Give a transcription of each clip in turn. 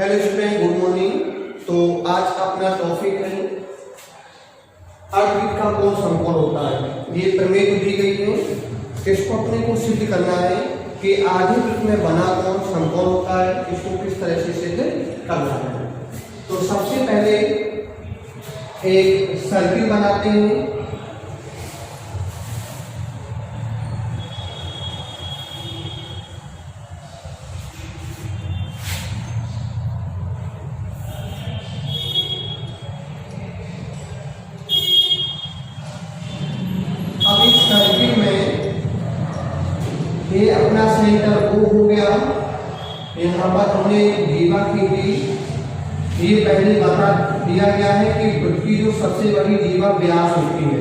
Hello student, good morning. तो आज अपना टॉपिक है अर्धवृत्त का कौन समकोण होता है। ये प्रमेय दी गई है, इसको अपने को सिद्ध करना है कि आधे वृत्त में बना कौन समकोण होता है, इसको किस तरह से सिद्ध करना है। तो सबसे पहले एक सर्किल बनाते हैं। अब इस सर्किल में ये अपना सेंटर O हो गया। यहाँ पर हमने जीवा की थी, ये पहले बता दिया गया है कि वृत्त की जो सबसे बड़ी जीवा व्यास होती है।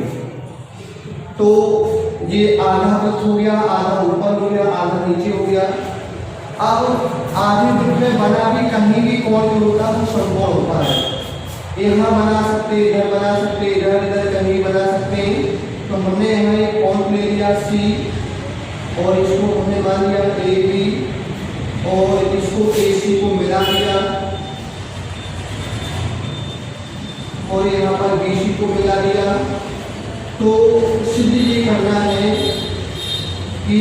तो ये आधा वृत्त हो गया, आधा ऊपर हो गया, आधा नीचे हो गया। अब आधे वृत्त में बना भी कहीं भी कोण जो होता है वो समकोण होता है। यहाँ बना सकते, इधर बना सकते, इधर इधर कहीं बना सकते हैं। तो हमने यहाँ एक कोण ले लिया C और इसको हमने मान लिया AB और इसको AC को मिला दिया और यहाँ पर BC को मिला दिया। तो सिद्ध ये करना है कि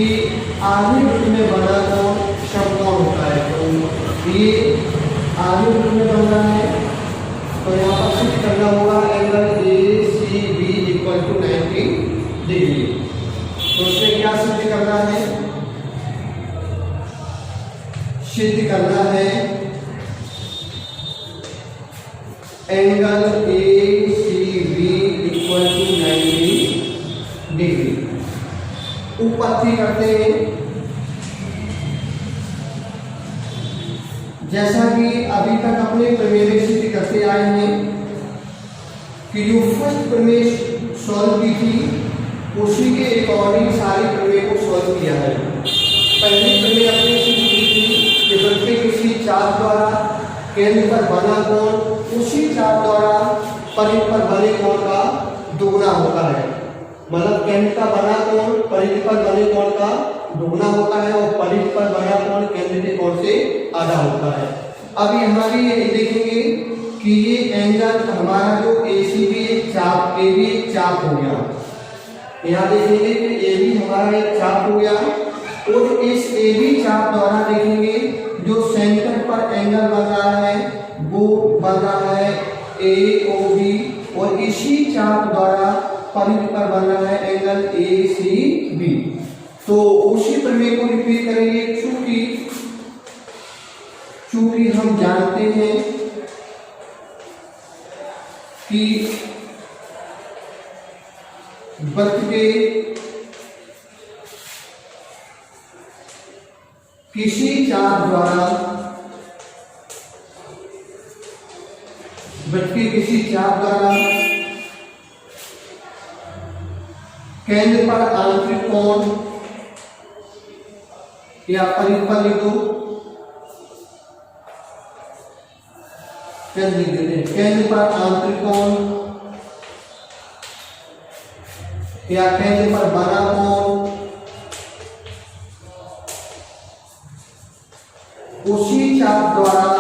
आधे वृत्त में बना कोण समकोण होता है। तो ये आधे वृत्त में बन रहा है, तो यहाँ पर सिद्ध करना होगा angle ACB equal to 90 degree. तो उसमें क्या सिद्ध करना है? सिद्ध करना है angle ACB equal to 90 degree. उपपत्ति करते हैं। जैसा कि अभी तक अपने प्रमेय में सिद्ध करते आए हैं कि जो फर्स्ट प्रमेय सॉल्व की थी उसी के अकॉर्डिंग सारी प्रमेय को सॉल्व किया है। पहली प्रमेय अपने सिद्ध की थी कि वृत्त के किसी चाप द्वारा केंद्र पर बना कोण उसी चाप द्वारा परिधि पर बने कोण का दुगुना होता है। मतलब केंद्र का बना कोण परिधि पर बने कोण का दुगुना होता है और परिधि पर बना कोण केंद्र के कोण से आधा होता है। अब यहाँ भी ये देखेंगे कि ये एंगल हमारा जो ACB एक चाप, AB एक चाप हो गया। यहाँ देखेंगे कि AB हमारा एक चाप हो गया और इस AB चाप द्वारा देखेंगे जो सेंटर पर एंगल बन रहा है वो बन रहा है AOB और इसी चाप द्वारा परिधि पर बन रहा है एंगल ACB। तो उसी प्रमेय को रिपीट करेंगे। चूंकि हम जानते हैं कि वृत्त के किसी चाप द्वारा केंद्र पर आंतरिक कोण या परिधि पर लिख दो, केंद्र पर आंतरिक कोण या केंद्र पर बना कोण उसी चाप द्वारा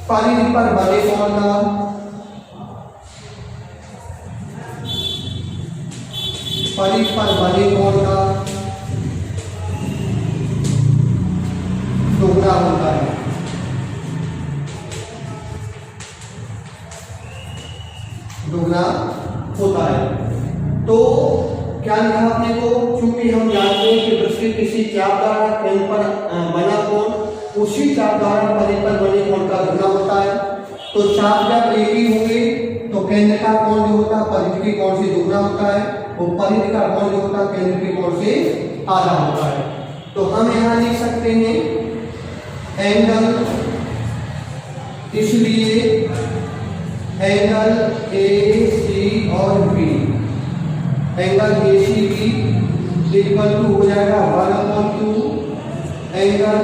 परिधि पर बने कोण का दुगना होता है। तो क्या लिखा अपने को? क्योंकि हम जानते हैं कि वृत्त के किसी चाप द्वारा केंद्र पर बना कोण उसी चाप द्वारा परिधि पर बने कोण का दुगना होता है। तो चाप जब एक ही होंगे तो केंद्र का कोण जो होता है परिधि के कोण से दुगना होता है और परिधि का कोण जो होता है केंद्र के कोण से आधा होता है। तो हम यहाँ लिख सकते हैं एंगल, इसलिए एंगल AC और B, angle ACB equal to हो जाएगा 1/2 एंगल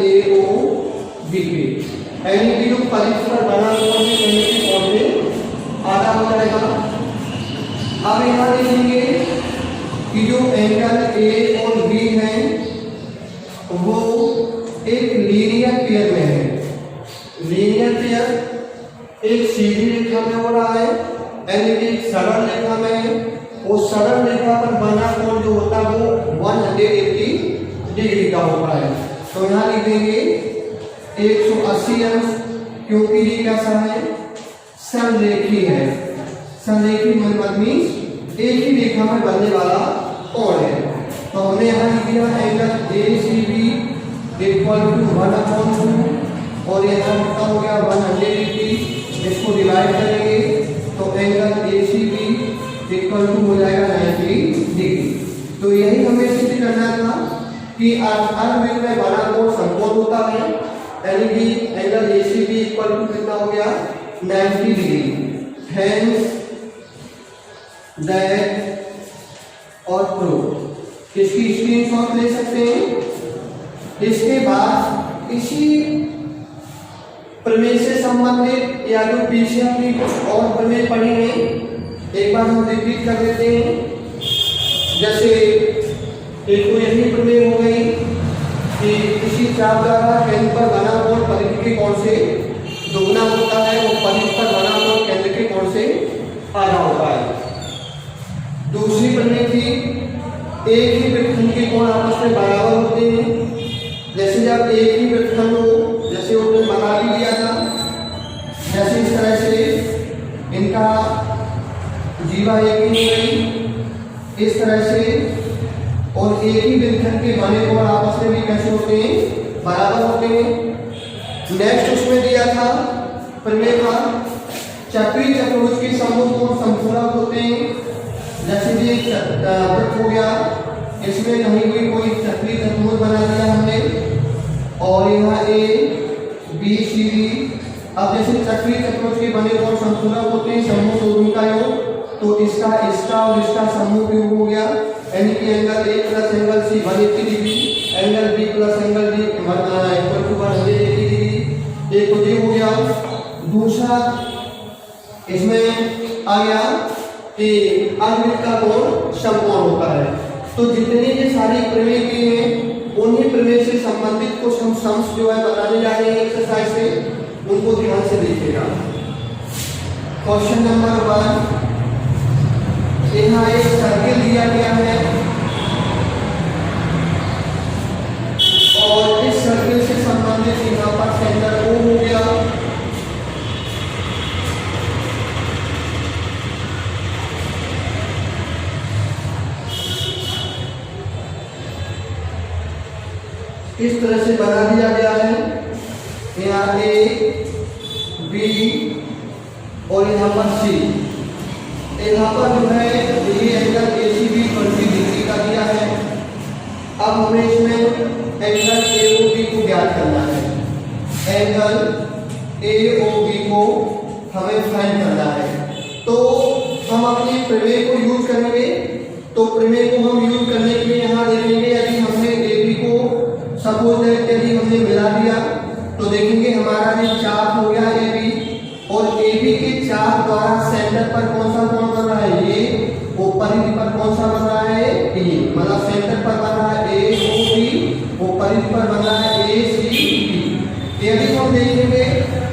AOB। यानी कि जो परिधि पर बना कोण है अब यहाँ देखेंगे कि जो एंगल ए और बी है वो एक लीनियर पेयर में है। लीनियर पेयर एक सीधी रेखा में हो रहा है, यानी कि एक सरल रेखा में है। उस सरल रेखा पर बना कोण जो होता है वो 180 डिग्री का होता है। तो यहाँ लिख देंगे 180 अंश, क्योंकि ये कैसा है, समरेखी है। समरेखी मतलब मीन्स एक ही रेखा में बनने वाला कोण है। तो हमने यहाँ लिख दिया angle A C B equal to 1/2 और यहाँ कितना हो गया 100 डिग्री। इसको डिवाइड करेंगे तो angle A C B equal to हो जाएगा 90 डिग्री। तो यही हमें सिद्ध करना था कि अर्धवृत्त में बना कोण समकोण होता है, यानी कि angle A C B equal to कितना हो गया 90 degree. Hence that our proof, इसकी स्क्रीनशॉट ले सकते हैं। इसके बाद इसी प्रमेय से संबंधित या जो पीछे हमने कुछ और प्रमेय पढ़ी हैं, एक बार हम रिपीट कर देते हैं। जैसे एक तो यही प्रमेय हो गई कि किसी चाप द्वारा केंद्र पर बना कोण परिधि के कोण से दोगुना होता है, वो परिधि पर बना कोण केंद्र के कोण से आधा होता है। दूसरी प्रमेय थी एक ही वृत्तखंड के कोण आपस में बराबर होते हैं। जैसे जब एक ही वृत्तखंड हो, जैसे उसने बना भी दिया था, जैसे इस तरह से इनका जीवा एक ही हो गई इस तरह से, और एक ही वृत्तखंड के बने कोण आपस में भी कैसे होते हैं, बराबर होते हैं। नेक्स्ट उसमें दिया था प्रमेय था चक्रीय चतुर्भुज के समभुज कोण समपूरक होते हैं। जैसे ये वृत्त हो गया, इसमें कहीं भी कोई चक्रीय चतुर्भुज बना दिया हमने, और यहाँ ए बी सी डी। अब जैसे चक्रीय चतुर्भुज के बने कोण समपूरक होते हैं, समूह दोनों का योग, तो इसका और इसका समूह योग हो गया, यानी कि angle A plus angle C 180 degree, angle B plus angle D equal to 180 degree. एक तो ये हो गया। दूसरा इसमें आ गया कि अर्धवृत्त का कोण समकोण होता है। तो जितने ये सारी प्रमेय की हैं, उन्हीं प्रमेय से संबंधित कुछ हम सम्स जो है बताने जा रहे हैं एक्सरसाइज से, उनको ध्यान से देखिएगा। क्वेश्चन नंबर 1, यहाँ एक सर्किल दिया गया है और इस सर्किल से संबंधित यहाँ पर सेंटर O हो गया। इस तरह से बना दिया गया है। यहाँ ए बी और यहाँ पर सी। यहाँ पर जो है ये angle A C B 20 degree का दिया है। अब हमें इसमें एंगल ए ओ बी को ज्ञात करना है। एंगल ए ओ बी को हमें फाइंड करना है। तो हम अपने प्रमेय को यूज करेंगे। तो प्रमेय को हम यूज करने के लिए यहाँ देखेंगे, यदि हमने ए बी को सपोज दैट यदि हमने मिला दिया तो देखेंगे हमारा जो चाप हो गया ए बी, और ए बी के चाप द्वारा सेंटर पर कौन सा कोण बन रहा है, ये, वो परिधि पर कौन सा बन रहा है, ये, मतलब सेंटर पर बन रहा है ए ओ बी, वो परिधि पर बन रहा है ए सी बी। यदि हम देखेंगे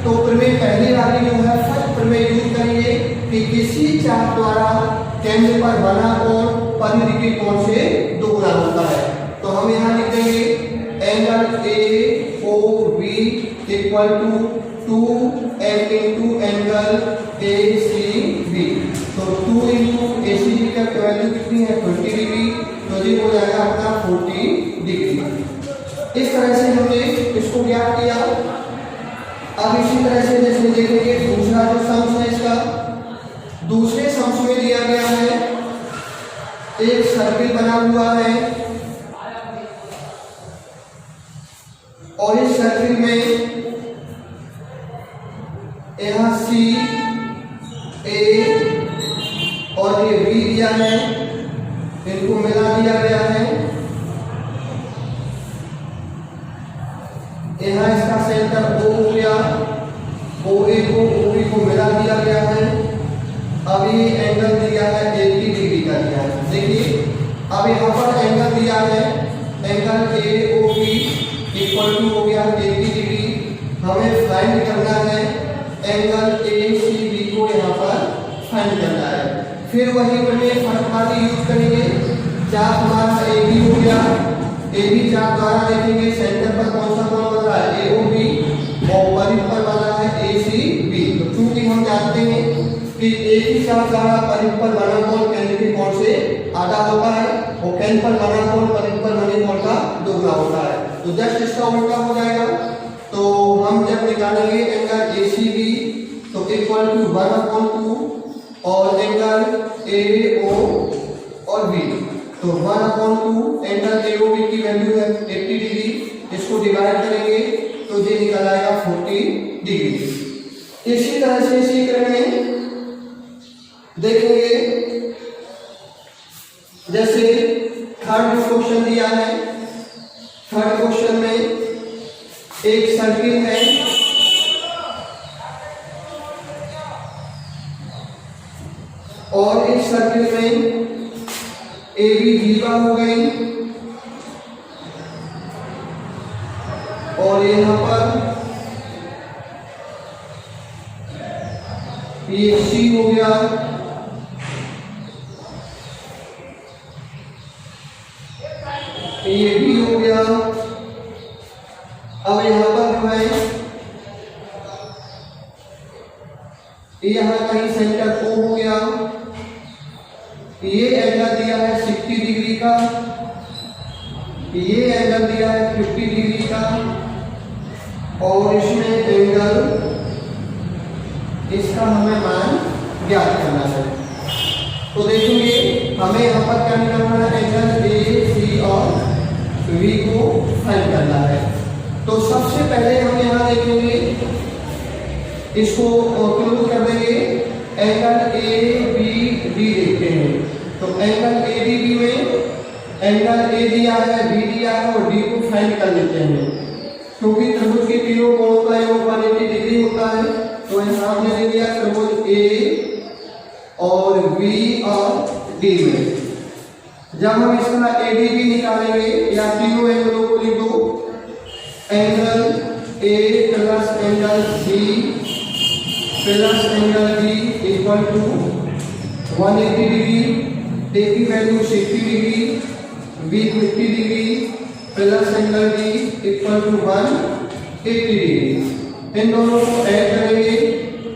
तो प्रमेय पहले वाली जो है फर्स्ट प्रमेय यूज करेंगे कि किसी चाप द्वारा केंद्र पर बना कोण परिधि के कोण से दोगुना होता है। तो हम यहाँ लिख देंगे angle A O B equal to 2m into angle A C B. तो 2 इंटू ए सी बी का वैल्यू कितनी है 20 डिग्री, तो ये हो जाएगा अपना 40 डिग्री। इस तरह से हमने इसको ज्ञात किया। अब इसी तरह से जैसे देखेंगे दूसरा जो सम्स है इसका, दूसरे सम्स में दिया गया है एक सर्किल बना हुआ है और इस सर्किल में यहाँ सी ए और ये बी दिया है, इनको मिला दिया गया है। यहाँ इसका सेंटर O हो गया, OA को OB को मिला दिया गया है। अब ये एंगल दिया है 80 यहाँ पर एंगल दिया है, एंगल AOB इक्वल टू हो गया 80 डिग्री। हमें फाइंड करना है एंगल ACB को, यहाँ पर फाइंड करना है। फिर वही प्रमेय फर्क यूज करेंगे। चाप हमारा AB हो गया, AB चाप द्वारा देखेंगे सेंटर पर कौन सा कोण बन रहा है AOB, और परिध पर बन रहा है ACB। तो चूंकि हम जानते हैं कि एक ही चाप द्वारा परिध पर बना कोण केंद्र के कोण से आधा होता है, और केंद्र पर बना कोण परिध पर बने कोण का दोगुना होता है। तो जस्ट इसका उल्टा हो जाएगा। तो हम जब निकालेंगे एंगल ACB तो इक्वल टू 1/2 और एंगल AO और B, तो 1/2 एंगल AOB की वैल्यू है 80 डिग्री। इसको डिवाइड करेंगे तो ये निकल आएगा 40 डिग्री। इसी तरह से इसी क्रम में देखेंगे, जैसे थर्ड क्वेश्चन दिया है। थर्ड क्वेश्चन में एक सर्किल है और इस सर्किल में AB जीवा हो गई और यहाँ पर ये C हो गया, ये B हो गया। अब यहाँ पर जो है यहाँ कहीं सेंटर O हो गया। ये एंगल दिया है 60 डिग्री का, ये एंगल दिया है 50 डिग्री का, और इसमें एंगल इसका हमें मान ज्ञात करना है। तो देखेंगे हमें यहाँ पर क्या निकालना है, एंगल AC और V को फाइंड करना है। तो सबसे पहले हम यहाँ देखेंगे, इसको क्लोज कर देंगे, एंगल ABD देखते हैं। तो एंगल ADB में एंगल A दिया है, B दिया है और D को फाइंड कर लेते हैं। क्योंकि त्रिभुज के तीनों कोणों का योग 180 डिग्री होता है, तो यहाँ हमने ले लिया त्रिभुज A और B और D में। जब हम इसका ADB निकालेंगे या तीनों एंगलों को लिख दो, angle A plus angle C plus angle D equal to 180 degree, A की value 60 degree, B 50 degree plus angle D equal to 180 degree. इन दोनों को ऐड करेंगे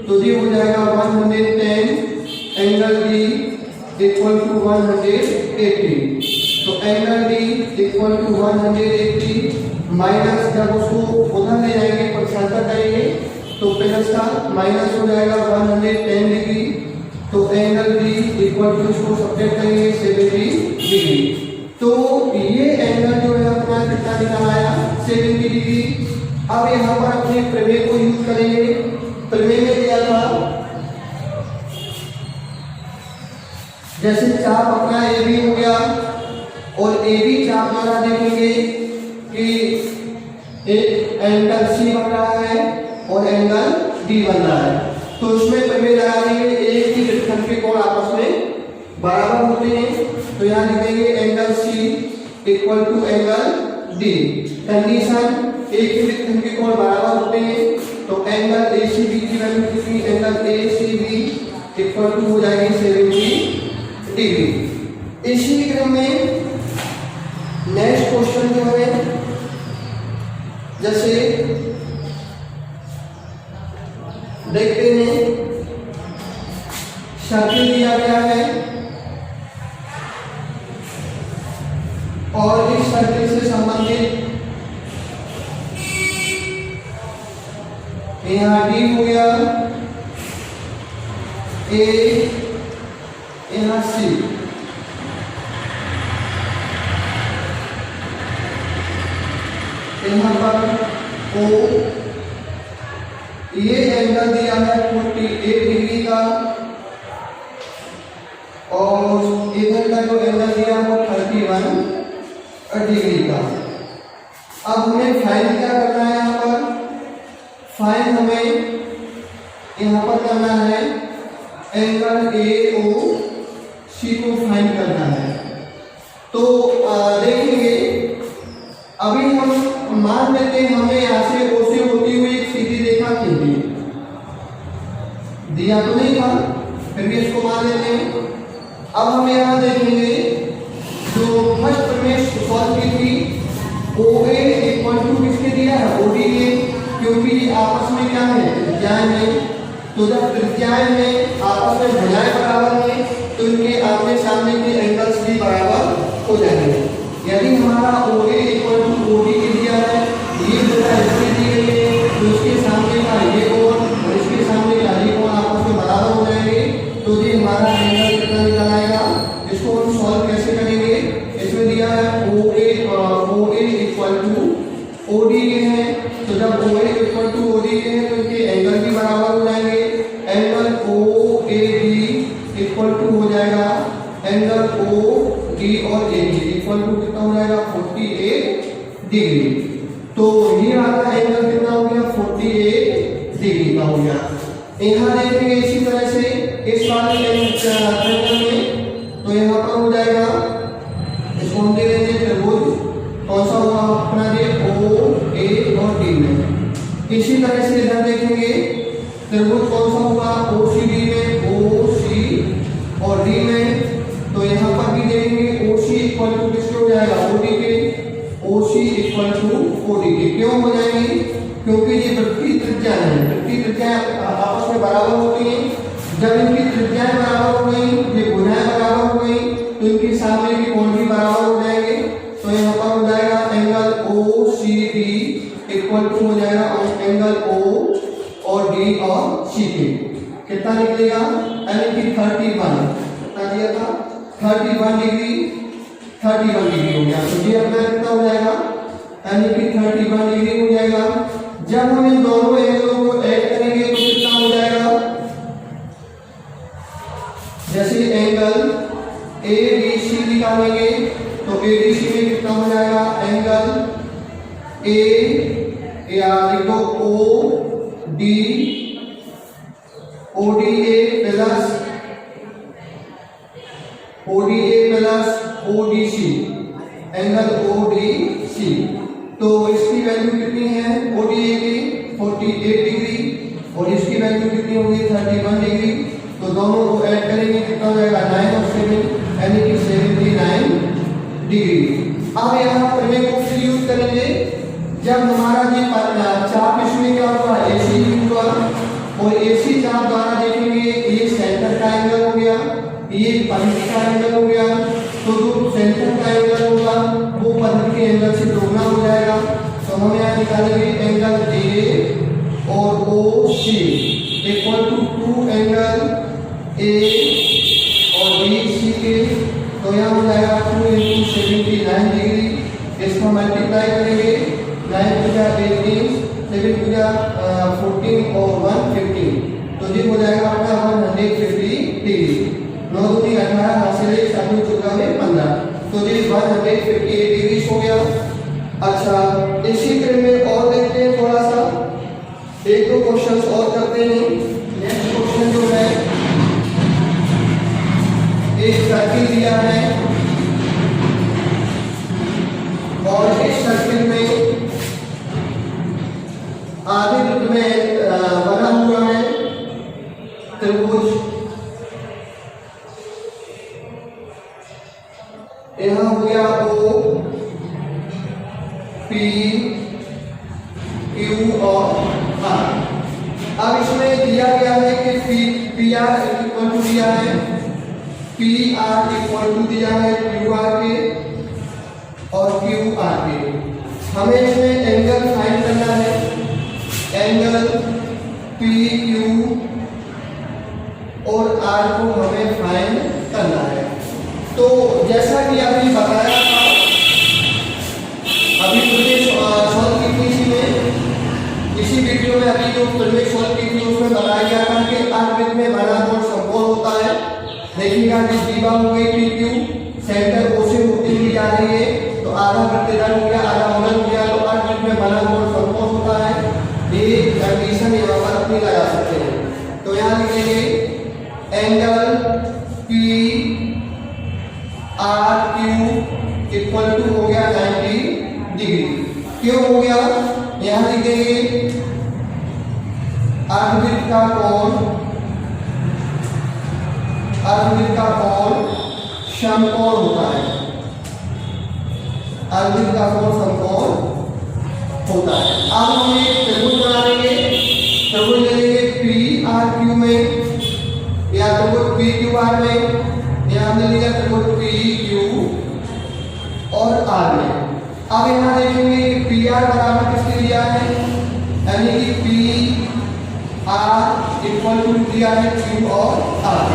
तो ये हो जाएगा 110 एंगल D इक्वल टू 180। तो angle D equal to 180 minus, जब उसको उधर ले जाएंगे पक्षांतर करेंगे तो प्लस का माइनस हो जाएगा 110 डिग्री। तो एंगल D इक्वल टू इसको सब्ट्रैक्ट करेंगे 70 डिग्री। तो ये एंगल जो है अपना कितना निकल आया 70 डिग्री। अब यहाँ पर अपने प्रमेय को यूज करेंगे। प्रमेय में दिया था जैसे चाप अपना AB हो गया और AB चाप द्वारा देखेंगे कि एक एंगल C बन रहा है और एंगल D बन रहा है। तो उसमें प्रमेय लगा देंगे, एक ही वृत्तखंड के कोण आपस में बराबर होते हैं। तो यहाँ लिखेंगे angle C equal to angle D। Condition, एक ही वृत्तखंड के कोण बराबर होते हैं तो एंगल ACB की वैल्यू कितनी, एंगल ACB इक्वल टू हो जाएगी 70 डिग्री। इसी क्रम में नेक्स्ट क्वेश्चन जो है, जैसे देखते हैं सर्किल दिया गया है और इस सर्किल से संबंधित यहाँ D हो गया, A यहाँ C, यहाँ पर O, ये एंगल दिया है 48 डिग्री का और इधर का जो एंगल दिया है वो 31 डिग्री का। अब हमें फाइंड क्या करना है, यहाँ पर फाइंड हमें यहाँ पर करना है एंगल AOC को फाइंड करना है। तो देखेंगे अभी हम मान लेते हैं हमें यहाँ से ओ से होती हुई एक सीधी रेखा खींची, दिया तो नहीं था, फिर भी इसको मान लेते हैं। अब हम यहाँ देखेंगे जो फर्स्ट प्रमेय सॉल्व की थी ओ ए इक्वल टू किसके दिया है, ओ डी ए, क्योंकि ये आपस में क्या है, त्रिज्याएं हैं। तो जब त्रिज्याएं में आपस में भुजाएं बराबर हैं तो इनके आमने सामने के एंगल्स भी बराबर हो जाएंगे। यदि हमारा ओ A equal to O D के दिया है, ये भुजा इसके दी गई है, तो इसके सामने का ये कोण और इसके सामने का ये कोण आपस में बराबर हो जाएंगे, तो ये हमारा एंगल कितना निकल आएगा। इसको हम सॉल्व कैसे करेंगे, इसमें दिया है O A equal to O D के हैं, तो जब O A equal to O D के हैं तो इनके एंगल भी बराबर हो जाएंगे। Angle O A D equal to हो जाएगा एंगल ओ डी और ए डी इक्वल टू कितना हो जाएगा, 48 डिग्री। तो ये वाला एंगल कितना हो गया, 48 डिग्री का हो गया। यहाँ देखेंगे इसी तरह से इस वाले एंगल में, तो यहाँ पर हो जाएगा, इसको हम दे देंगे त्रिभुज कौन सा हुआ अपना ये ओ ए और डी में। इसी तरह से इधर देखेंगे त्रिभुज कौन सा हुआ, ओ सी डी में, ओ सी और डी में। तो यहाँ पर भी देखेंगे ओ सी इक्वल टू किसके हो जाएगा, ओ डी के, ओ सी इक्वल टू ओ डी के। क्यों हो जाएंगे, क्योंकि ये वृत्तीय त्रिज्या है, वृत्तीय त्रिज्या आपस में बराबर होती है। जब इनकी त्रिज्याएं बराबर हो गई, ये भुजाएं बराबर हो गई, तो इनके सामने के कोण भी बराबर हो जाएंगे। तो यहाँ पर हो जाएगा angle O C D equal to हो जाएगा एंगल ओ और डी और सी के, कितना निकलेगा, यानी कि 31, कितना दिया था 31 डिग्री, 31 डिग्री हो गया। तो ये अपना कितना हो जाएगा, यानी कि 31 डिग्री हो जाएगा। जब हम इन दोनों एंगलों को ऐड करेंगे तो कितना हो जाएगा, जैसे एंगल ए डी सी निकालेंगे तो ए डी सी में कितना हो जाएगा, एंगल ए या देखो O D A plus O D C, angle O D C. तो इसकी वैल्यू कितनी है, ओ डी ए की 48 डिग्री और इसकी वैल्यू कितनी होगी 31 डिग्री। तो दोनों को ऐड करेंगे कितना हो जाएगा, 9 और 7, यानी कि 79 डिग्री। अब यहाँ प्रमेय को फिर यूज करेंगे जब हमारा ये चाप इसमें क्या हुआ, एसी हुआ, और एसी चाप द्वारा देखेंगे ये सेंटर का एंगल हो गया, ये पंक्ति का एंगल हो गया। तो जो सेंटर का एंगल होगा वो पंक्ति के एंगल से दोगुना हो जाएगा। तो हम यहाँ निकालेंगे एंगल ए और ओ सी इक्वल टू 2 एंगल ए और बी सी के। तो यहाँ हो जाएगा 2 × 79 डिग्री, इसको मल्टीप्लाई करेंगे, 9 × 18, 7 × 14 और 115, तो ये हो जाएगा अपना 150 डिग्री। 9 × 2 = 18, 8 से 7 × 14 में 15, तो ये 158 डिग्री हो गया। अच्छा, इसी क्रम में और देखते हैं, थोड़ा सा एक दो क्वेश्चन और करते हैं। नेक्स्ट क्वेश्चन जो है, एक सर्किल दिया है और इस सर्किल में आधे वृत्त में बना हुआ है त्रिभुज। यहाँ हो गया ओ पी क्यू और आर। अब इसमें दिया गया है कि पी आर इक्वल टू दिया है, पी आर इक्वल टू दिया है क्यू आर के और क्यू आर के। हमें इसमें एंगल फाइंड करना है, एंगल पी क्यू और आर को हमें फाइंड करना है। तो जैसा कि अभी बताया था, अभी प्रमेय सॉल्व की थी इसी वीडियो में, अभी जो प्रमेय सॉल्व की थी उसमें बताया गया था कि आर्कवृत्त में बना कोण समकोण होता है। देखिएगा कि दीवा हो गई पी क्यू, सेंटर ओ से होती हुई जा रही है, तो आधा वृत्त इधर हो गया, आधा उधर हो गया, तो आर्कवृत्त में बना कोण समकोण होता है। ये कंडीशन यहाँ पर अपनी लगा सकते हैं। तो यहाँ लिखेंगे angle P R Q equal to हो गया 90 डिग्री। क्यों हो गया, यहां लिख देंगे अर्धवृत्त का कोण समकोण होता है। अर्धवृत्त का कोण समकोण होता है। अब हम एक त्रिभुज बना लेंगे, त्रिभुज ले लेंगे पी आर क्यू में या त्रिभुज पी क्यू आर में, या हमने लिया त्रिभुज पी क्यू और आर में। अब यहाँ देखेंगे कि पी आर बराबर किसके लिया है, यानी कि पी आर इक्वल टू दिया है क्यू और आर।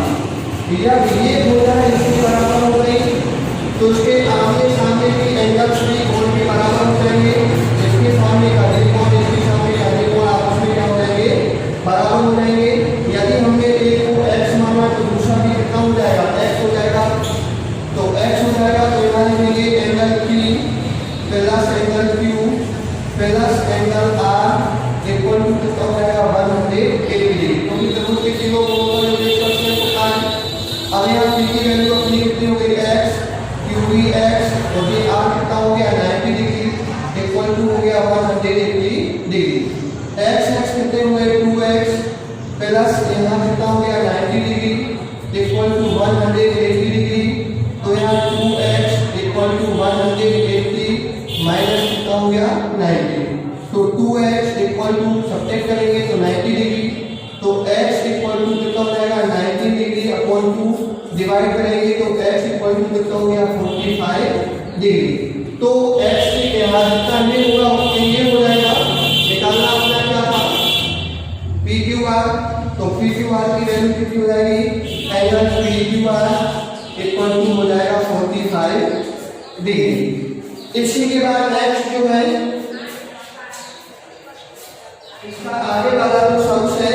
भैया ये हो जाए इसके बराबर हो गई तो उसके आमने सामने की एंगल्स भी कोण के बराबर हो जाएंगे। इसके सामने का त्रिकोण, इसके सामने का त्रिकोण आपस में क्या हो जाएंगे, बराबर हो जाएंगे। यदि हमने एक को x माना तो दूसरा भी कितना हो जाएगा, x हो जाएगा। तो x हो जाएगा तो यहाँ लिखेंगे angle P plus angle Q plus angle R equal to कितना हो जाएगा 180 डिग्री। क्योंकि त्रिभुज के तीनों कोणों का जो रेशो होता है। अब यहाँ P की वैल्यू अपनी कितनी हो गई x, Q भी x और ये R कितना हो गया 90 डिग्री इक्वल टू हो गया 180 डिग्री। x कितने हुए 2x प्लस यहाँ कितना हो गया 90 डिग्री इक्वल टू 180 डिग्री। तो यहाँ 2x इक्वल टू 180 माइनस कितना हो गया 90। तो 2x इक्वल टू सब्ट्रैक्ट करेंगे तो 90 डिग्री। तो x इक्वल टू कितना हो जाएगा 90 डिग्री अपॉन 2 डिवाइड करेंगे तो x इक्वल टू कितना हो गया 45 डिग्री। तो x के यहाँ जितना ये होगा उतना ये हो जाएगा। निकालना अपना क्या था पी क्यू आर, तो पी क्यू आर की वैल्यू कितनी हो जाएगी, angle P Q R equal to हो जाएगा 45 डिग्री। इसी के बाद नेक्स्ट जो है इसका आगे वाला जो सम्स है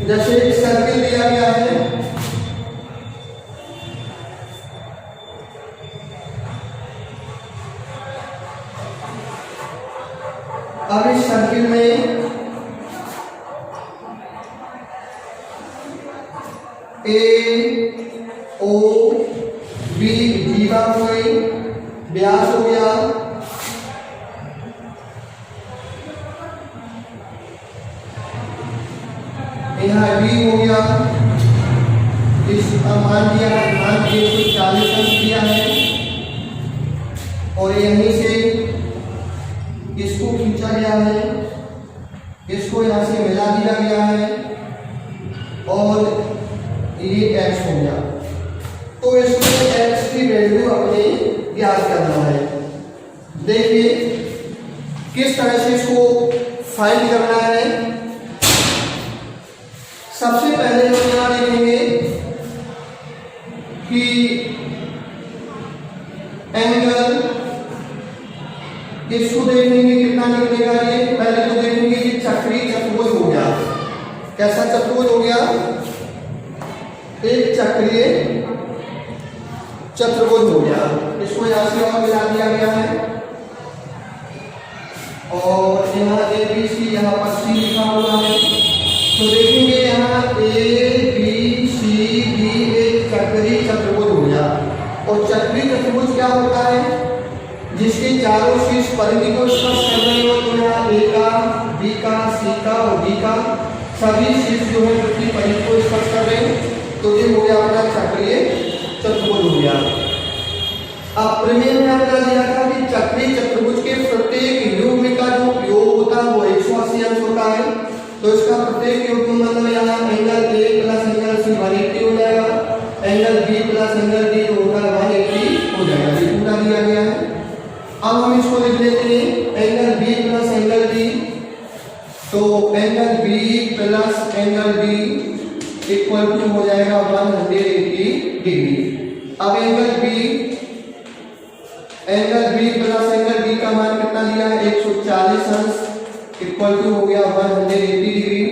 जैसे एक सर्किल दिया गया है, अब इस सर्किल में ए ओ बी दीवा हो गई, व्यास हो गया, यहाँ बी हो गया, इस मान दिया मान 140 अंश दिया है और यहीं से इसको खींचा गया है, इसको यहाँ से मिला दिया गया है और ये x हो गया। तो इसमें x की वैल्यू अपने ज्ञात करना है। देखिए किस तरह से इसको फाइंड करना है। सबसे पहले हम यहाँ देखेंगे कि एंगल, इसको देखेंगे कितना निकलेगा। ये पहले तो देखेंगे कि चक्रीय चतुर्भुज हो गया। कैसा चतुर्भुज हो गया, एक चक्रीय चतुर्भुज हो गया। इसको यहाँ से और मिला दिया गया है और यहाँ ए बी सी यहाँ पर सी लिखा हुआ है। तो देखेंगे यहाँ ए बी सी डी एक चक्रीय चतुर्भुज हो गया। और चक्रीय चतुर्भुज क्या होता है, जिसके चारों शीर्ष परिधि को स्पर्श कर रहे हो। तो यहाँ ए का, बी का, सी का और डी का सभी शीर्ष जो है पृथ्वी परिधि को स्पर्श कर रहे हैं। तो ये हो गया अपना चक्रीय चतुर्भुज हो गया। अब प्रमेय में आपने दिया था कि चक्रीय चतुर्भुज के प्रत्येक युग्म का जो योग होता है वो 180 अंश होता है। तो इसका प्रत्येक योग मतलब यहाँ angle A plus angle C 180 हो जाएगा, angle B plus angle D जो होगा 180 हो जाएगा। ये पूरा दिया गया है। अब हम इसको लिख लेते हैं angle B plus angle D. तो angle B plus angle D equal to हो जाएगा 180 डिग्री। अब angle B plus angle D का मान कितना दिया है 140 अंश इक्वल टू हो गया 180 डिग्री।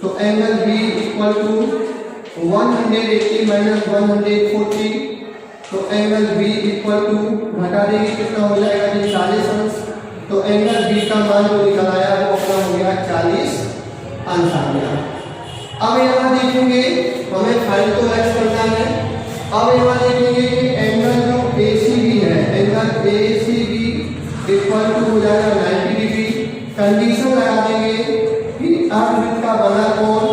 तो angle B equal to 180 minus 140। तो एंगल बी इक्वल टू घटा देंगे कितना हो जाएगा 40 अंश। तो एंगल बी का मान जो निकल आया वो अपना हो गया 40 अंश आ गया। अब यहाँ देखेंगे हमें फाइंड तो एक्स करना है। अब यहाँ देखेंगे कि एंगल जो ACB है, एंगल ACB इक्वल टू हो जाएगा 90 डिग्री। कंडीशन लगा देंगे कि अर्धवृत्त का बना कोण,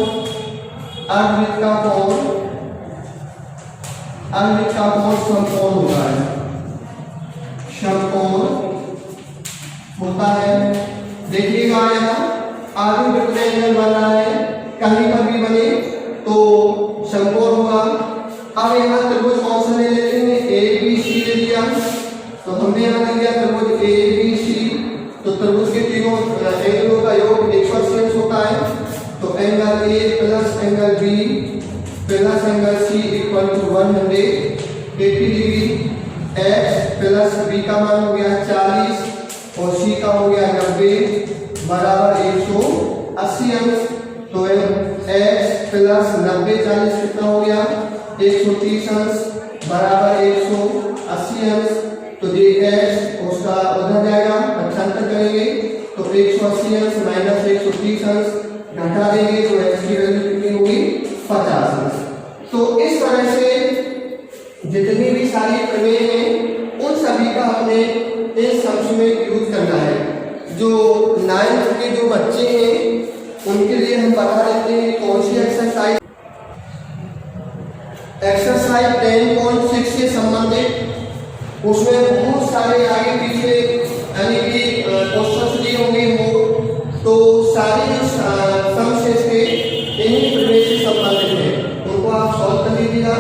अर्धवृत्त का कोण समकोण होता है, समकोण होता है। देखिएगा यहाँ अर्धवृत्त में एंगल बन रहा है, कहीं पर भी बने तो समकोण होगा। अब यहाँ त्रिभुज कौन सा ले लेते हैं, ABC ले लिया, तो हमने यहाँ ले लिया त्रिभुज ABC। तो त्रिभुज के तीनों एंगलों का योग 180 होता है। तो angle A plus angle B plus angle C equal to 180 degree. X plus B का मान हो गया 40 और C का हो गया 90 बराबर 180 अंश। तो X प्लस 90 40 कितना हो गया 130 अंश बराबर 180 अंश। तो ये X उसका उधर जाएगा, पक्षांतर करेंगे तो 180 अंश माइनस 130 अंश घटा देंगे तो X की वैल्यू कितनी होगी 50 अंश। तो इस तरह से जितनी भी सारी प्रमेय हैं उन सभी का हमने इस सम्स में यूज करना है। जो 9th के जो बच्चे हैं उनके लिए हम बता देते हैं कौन सी एक्सरसाइज 10.6 से संबंधित, उसमें बहुत सारे आगे पीछे यानी कि क्वेश्चंस दिए होंगे वो, तो सारे जो सम्स थे इन्हीं प्रमेय से संबंधित है, उनको आप सॉल्व कर लीजिएगा।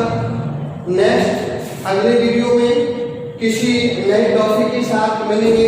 नेक्स्ट अगले वीडियो में किसी नए टॉपिक के साथ मिलेंगे।